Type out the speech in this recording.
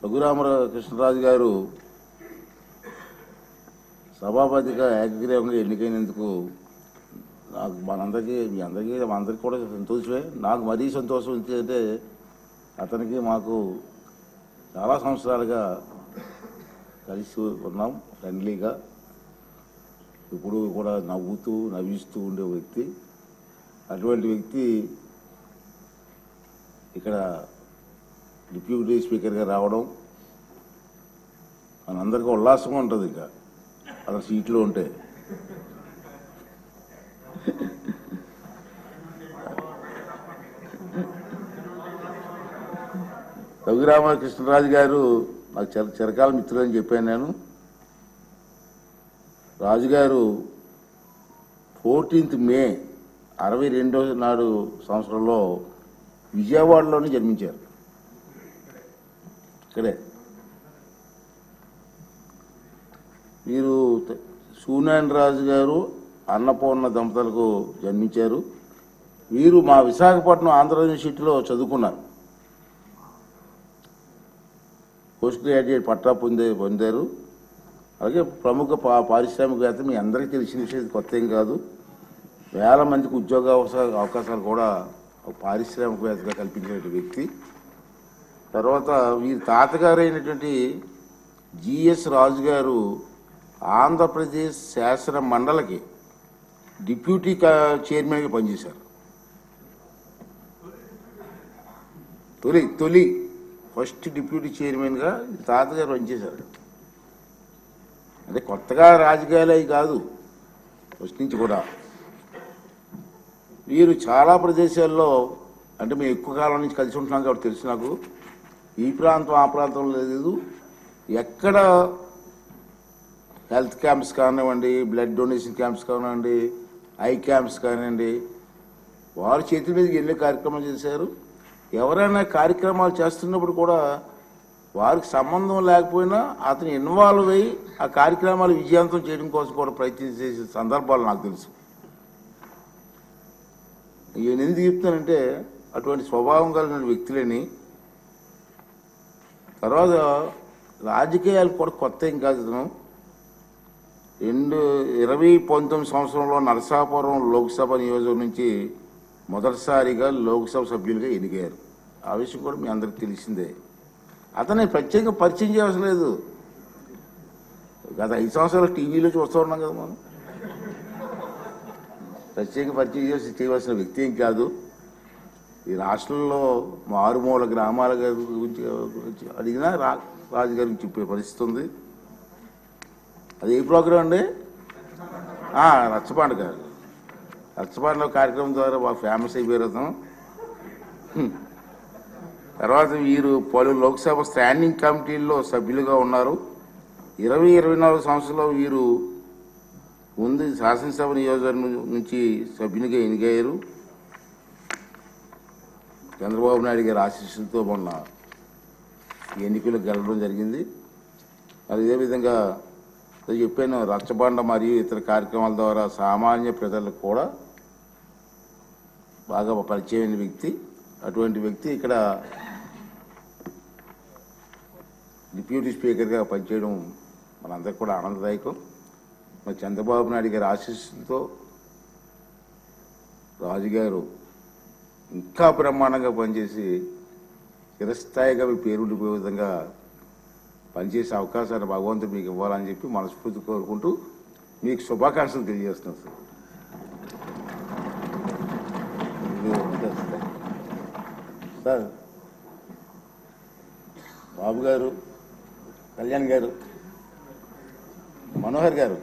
రఘురామకృష్ణరాజు గారు సభాపతిగా ఏకగ్రీవంగా ఎన్నికైనందుకు నాకు మీ అందరికీ కూడా సంతోషమే. నాకు మరీ సంతోషం ఏంటంటే అతనికి మాకు చాలా సంవత్సరాలుగా కలిసి ఉన్నాం, ఫ్రెండ్లీగా, ఇప్పుడు కూడా నవ్విస్తూ ఉండే వ్యక్తి. అటువంటి వ్యక్తి ఇక్కడ డిప్యూటీ స్పీకర్గా రావడం మనందరికీ ఉల్లాసంగా ఉంటుంది. ఇక అతను సీట్లో ఉంటే రఘురామకృష్ణరాజు గారు నాకు చిరకాల మిత్రులని చెప్పాను నేను. రాజుగారు 14th May 1962 నాడు సంవత్సరంలో విజయవాడలోనే జన్మించారు. ఇక్కడే వీరు సూనారాయణ రాజు గారు అన్నపూర్ణ దంపతులకు జన్మించారు. వీరు మా విశాఖపట్నం ఆంధ్ర యూనివర్సిటీలో చదువుకున్నారు. పోస్ట్ గ్రాడ్యుయేట్ పట్టా పొందారు. అలాగే ప్రముఖ పారిశ్రామికవేత్త, మీ అందరికీ తెలిసిన విషయం, కొత్త ఏం కాదు. వేల మందికి ఉద్యోగ అవకాశాలు కూడా పారిశ్రామికవేత్తగా కల్పించిన వ్యక్తి. తర్వాత వీరి తాతగారు అయినటువంటి జిఎస్ రాజు గారు ఆంధ్రప్రదేశ్ శాసన మండలికి డిప్యూటీ చైర్మన్గా పనిచేశారు. తొలి ఫస్ట్ డిప్యూటీ చైర్మన్గా తాతగారు పనిచేశారు. అంటే కొత్తగా రాజకీయాలు అవి కాదు, ఫస్ట్ నుంచి కూడా. వీరు చాలా ప్రదేశాల్లో, అంటే మేము ఎక్కువ కాలం నుంచి కలిసి ఉంటున్నాం కాబట్టి తెలుసు నాకు, ఈ ప్రాంతం ఆ ప్రాంతంలో లేదు, ఎక్కడ హెల్త్ క్యాంప్స్ కానివ్వండి, బ్లడ్ డొనేషన్ క్యాంప్స్ కానివ్వండి, ఐ క్యాంప్స్ కానివ్వండి, వారి చేతుల మీదకి ఎన్నో కార్యక్రమాలు చేశారు. ఎవరైనా కార్యక్రమాలు చేస్తున్నప్పుడు కూడా వారికి సంబంధం లేకపోయినా అతను ఇన్వాల్వ్ అయ్యి ఆ కార్యక్రమాలు విజయవంతం చేయడం కోసం కూడా ప్రయత్నించే సందర్భాలు నాకు తెలుసు. నేను ఎందుకు చెప్తానంటే అటువంటి స్వభావం కలిగిన వ్యక్తులని. తర్వాత రాజకీయాలు కూడా కొత్త ఏం కాదు. 2019 సంవత్సరంలో నరసాపురం లోక్సభ నియోజకవర్గం నుంచి మొదటిసారిగా లోక్సభ సభ్యులుగా ఎన్నికయ్యారు. ఆ విషయం కూడా మీ అందరికి తెలిసిందే. అతన్ని ప్రత్యేకంగా పరిచయం చేయవలసిన లేదు. గత 5 సంవత్సరాలు టీవీలో చూస్తూ ఉన్నాం కదా మనం. ప్రత్యేకంగా పరిచయం చేయవలసిన వ్యక్తి ఏం కాదు. ఈ రాష్ట్రంలో మారుమూల గ్రామాల గురించి అడిగినా రాజుగారి గురించి చెప్పే పరిస్థితి ఉంది. అది ఏ ప్రోగ్రాం అండి? రచ్చబండ గారు. రచ్చబండలో కార్యక్రమం ద్వారా బాగా ఫేమస్ అయిపోయారు అతను. తర్వాత వీరు పలు లోక్సభ స్టాండింగ్ కమిటీల్లో సభ్యులుగా ఉన్నారు. 2024 సంవత్సరంలో వీరు ముందు శాసనసభ నియోజకవర్గం నుంచి సభ్యునిగా ఎన్నికయ్యారు. చంద్రబాబు నాయుడు గారి ఆశీస్సులతో మొన్న ఎన్నికలు గెలవడం జరిగింది. అదేవిధంగా చెప్పాను, రచ్చబండ మరియు ఇతర కార్యక్రమాల ద్వారా సామాన్య ప్రజలకు కూడా బాగా పరిచయమైన వ్యక్తి. అటువంటి వ్యక్తి ఇక్కడ డిప్యూటీ స్పీకర్గా పనిచేయడం మనందరికీ కూడా ఆనందదాయకం. మరి చంద్రబాబు నాయుడు గారి ఆశీస్సులతో రాజుగారు ఇంకా బ్రహ్మాండంగా పనిచేసి చిరస్థాయిగా మీ పేరుండిపోయే విధంగా పనిచేసే అవకాశాన్ని భగవంతుడు మీకు ఇవ్వాలని చెప్పి మనస్ఫూర్తి కోరుకుంటూ మీకు శుభాకాంక్షలు తెలియజేస్తున్నాను సార్. బాబు గారు, కళ్యాణ్ గారు, మనోహర్ గారు,